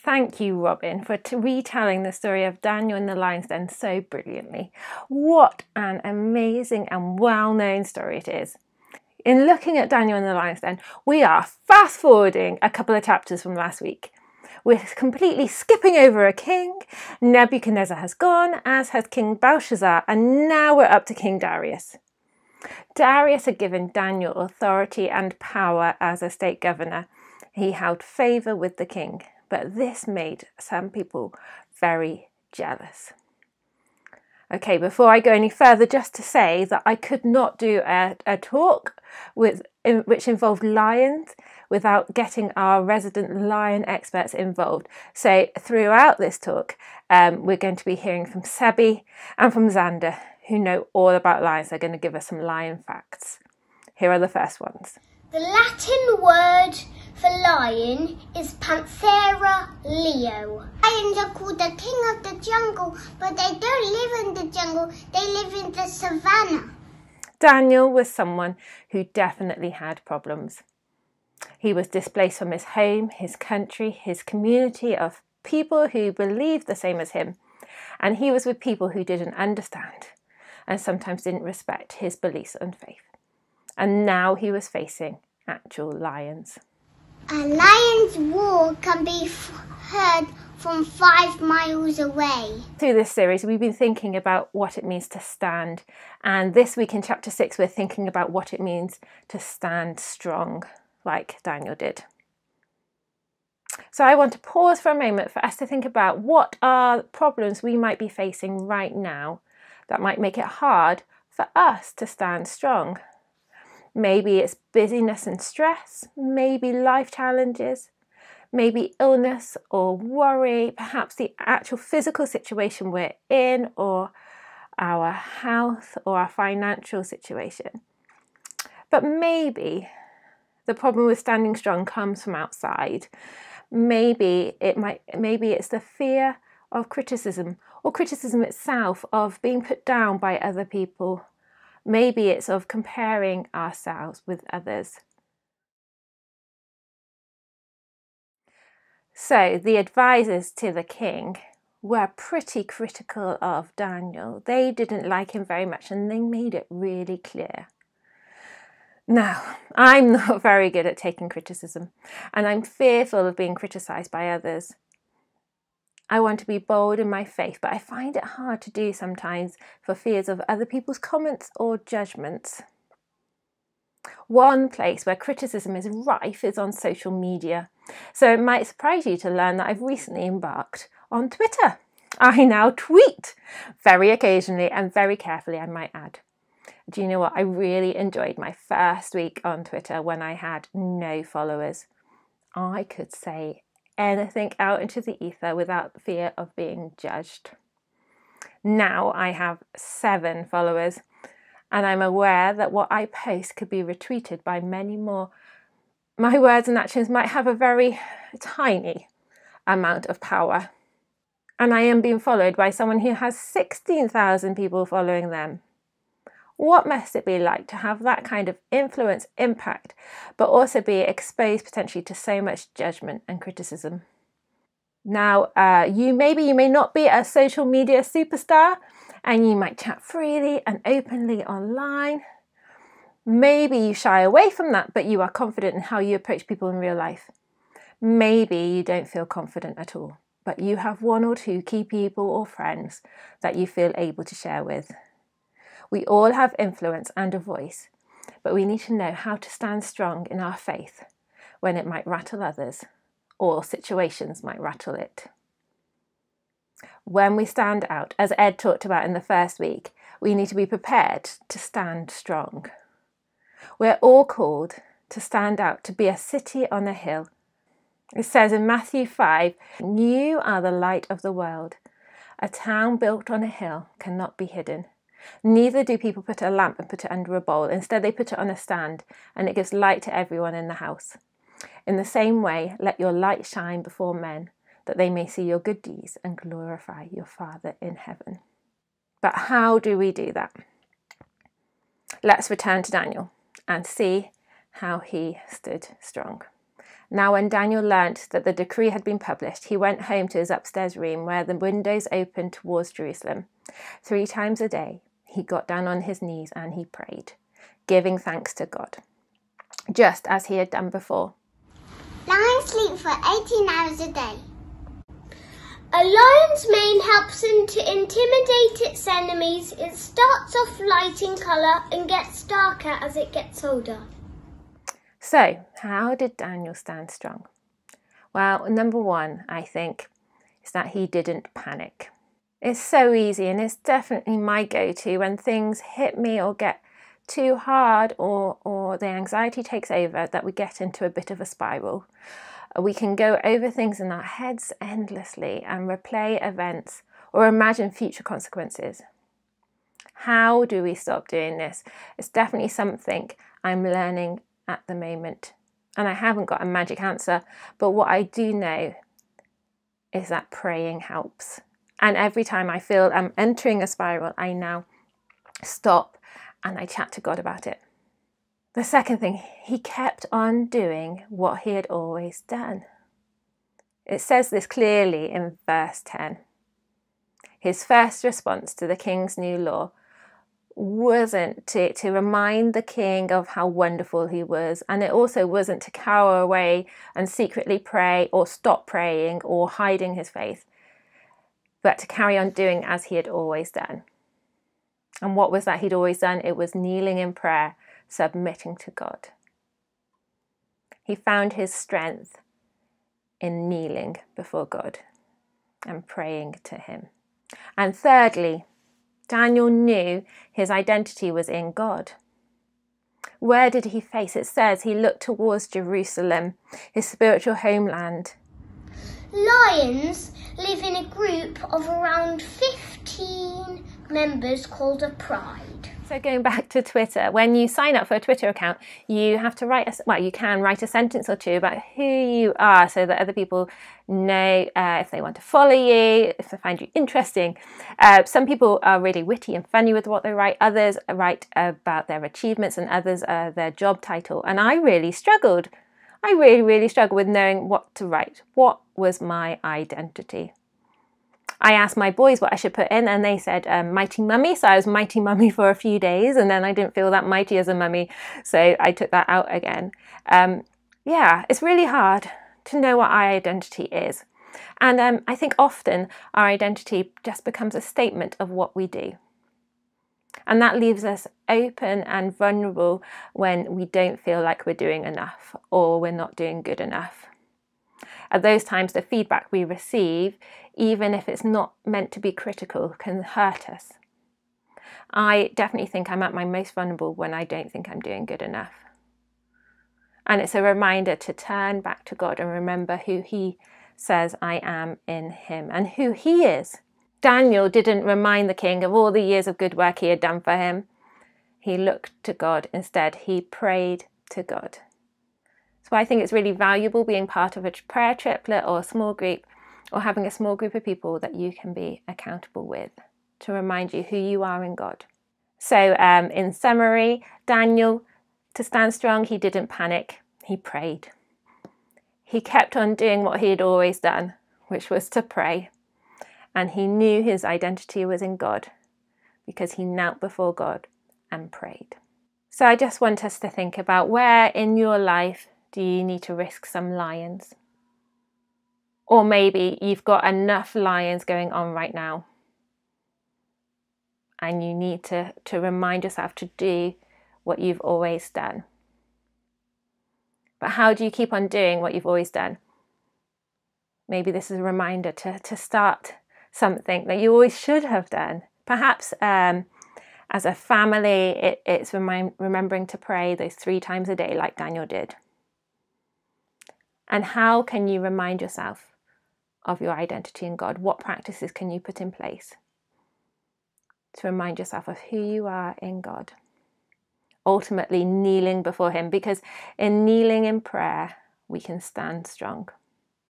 Thank you, Robin, for retelling the story of Daniel in the lion's den so brilliantly. What an amazing and well-known story it is. In looking at Daniel in the lion's den, we are fast-forwarding a couple of chapters from last week. We're completely skipping over a king. Nebuchadnezzar has gone, as has King Belshazzar, and now we're up to King Darius. Darius had given Daniel authority and power as a state governor. He held favour with the king, but this made some people very jealous. Okay, before I go any further, just to say that I could not do a talk which involved lions without getting our resident lion experts involved. So throughout this talk, we're going to be hearing from Sebi and from Xander, who know all about lions. They're going to give us some lion facts. Here are the first ones. The Latin word for lion is Panthera leo. Lions are called the king of the jungle, but they don't live in the jungle, they live in the savannah. Daniel was someone who definitely had problems. He was displaced from his home, his country, his community of people who believed the same as him, and he was with people who didn't understand and sometimes didn't respect his beliefs and faith. And now he was facing actual lions. A lion's roar can be heard from 5 miles away. Through this series, we've been thinking about what it means to stand. And this week in chapter 6, we're thinking about what it means to stand strong, like Daniel did. So I want to pause for a moment for us to think about what are problems we might be facing right now that might make it hard for us to stand strong. Maybe it's busyness and stress, maybe life challenges, maybe illness or worry, perhaps the actual physical situation we're in, or our health or our financial situation. But maybe the problem with standing strong comes from outside. Maybe it's the fear of criticism, or criticism itself, of being put down by other people. Maybe it's of comparing ourselves with others. So the advisors to the king were pretty critical of Daniel. They didn't like him very much, and they made it really clear. Now, I'm not very good at taking criticism, and I'm fearful of being criticised by others. I want to be bold in my faith, but I find it hard to do sometimes for fears of other people's comments or judgments. One place where criticism is rife is on social media. So it might surprise you to learn that I've recently embarked on Twitter. I now tweet, very occasionally and very carefully, I might add. Do you know what? I really enjoyed my first week on Twitter when I had no followers. I could say anything out into the ether without fear of being judged. Now I have 7 followers, and I'm aware that what I post could be retweeted by many more. My words and actions might have a very tiny amount of power, and I am being followed by someone who has 16,000 people following them. What must it be like to have that kind of influence, impact, but also be exposed potentially to so much judgment and criticism? Now, you may not be a social media superstar, and you might chat freely and openly online. Maybe you shy away from that, but you are confident in how you approach people in real life. Maybe you don't feel confident at all, but you have 1 or 2 key people or friends that you feel able to share with. We all have influence and a voice, but we need to know how to stand strong in our faith when it might rattle others, or situations might rattle it. When we stand out, as Ed talked about in the first week, we need to be prepared to stand strong. We're all called to stand out, to be a city on a hill. It says in Matthew 5, "You are the light of the world. A town built on a hill cannot be hidden. Neither do people put a lamp and put it under a bowl. Instead, they put it on a stand, and it gives light to everyone in the house. In the same way, let your light shine before men, that they may see your good deeds and glorify your Father in heaven." But how do we do that? Let's return to Daniel and see how he stood strong. Now when Daniel learnt that the decree had been published, he went home to his upstairs room where the windows opened towards Jerusalem. 3 times a day he got down on his knees and he prayed, giving thanks to God, just as he had done before. Lions sleep for 18 hours a day. A lion's mane helps him to intimidate its enemies. It starts off light in colour and gets darker as it gets older. So, how did Daniel stand strong? Well, number 1, I think, is that he didn't panic. It's so easy, and it's definitely my go-to when things hit me or get too hard or the anxiety takes over, that we get into a bit of a spiral. We can go over things in our heads endlessly and replay events or imagine future consequences. How do we stop doing this? It's definitely something I'm learning at the moment, and I haven't got a magic answer, but what I do know is that praying helps. And every time I feel I'm entering a spiral, I now stop and I chat to God about it. The second thing, he kept on doing what he had always done. It says this clearly in verse 10. His first response to the king's new law wasn't to remind the king of how wonderful he was, and it also wasn't to cower away and secretly pray or stop praying or hiding his faith, but to carry on doing as he had always done. And what was that he'd always done? It was kneeling in prayer, submitting to God. He found his strength in kneeling before God and praying to him. And thirdly, Daniel knew his identity was in God. Where did he face? It says he looked towards Jerusalem, his spiritual homeland. Lions live in a group of around 15 members called a pride. So going back to Twitter, when you sign up for a Twitter account, you have to you can write a sentence or two about who you are so that other people know if they want to follow you, if they find you interesting. Some people are really witty and funny with what they write. Others write about their achievements, and others their job title. And I really struggled. I really struggled with knowing what to write. What was my identity? I asked my boys what I should put in, and they said mighty mummy. So I was mighty mummy for a few days, and then I didn't feel that mighty as a mummy, so I took that out again. Yeah, it's really hard to know what our identity is. And I think often our identity just becomes a statement of what we do. And that leaves us open and vulnerable when we don't feel like we're doing enough or we're not doing good enough. At those times, the feedback we receive, even if it's not meant to be critical, can hurt us. I definitely think I'm at my most vulnerable when I don't think I'm doing good enough. And it's a reminder to turn back to God and remember who he says I am in him and who he is. Daniel didn't remind the king of all the years of good work he had done for him. He looked to God instead. He prayed to God. So I think it's really valuable being part of a prayer triplet or a small group, or having a small group of people that you can be accountable with to remind you who you are in God. So in summary, Daniel, to stand strong, he didn't panic, he prayed. He kept on doing what he had always done, which was to pray. And he knew his identity was in God because he knelt before God and prayed. So I just want us to think about, where in your life do you need to risk some lions? Or maybe you've got enough lions going on right now and you need to remind yourself to do what you've always done. But how do you keep on doing what you've always done? Maybe this is a reminder to start something that you always should have done. Perhaps as a family, it's remembering to pray those 3 times a day like Daniel did. And how can you remind yourself of your identity in God? What practices can you put in place to remind yourself of who you are in God? Ultimately, kneeling before him, because in kneeling in prayer, we can stand strong.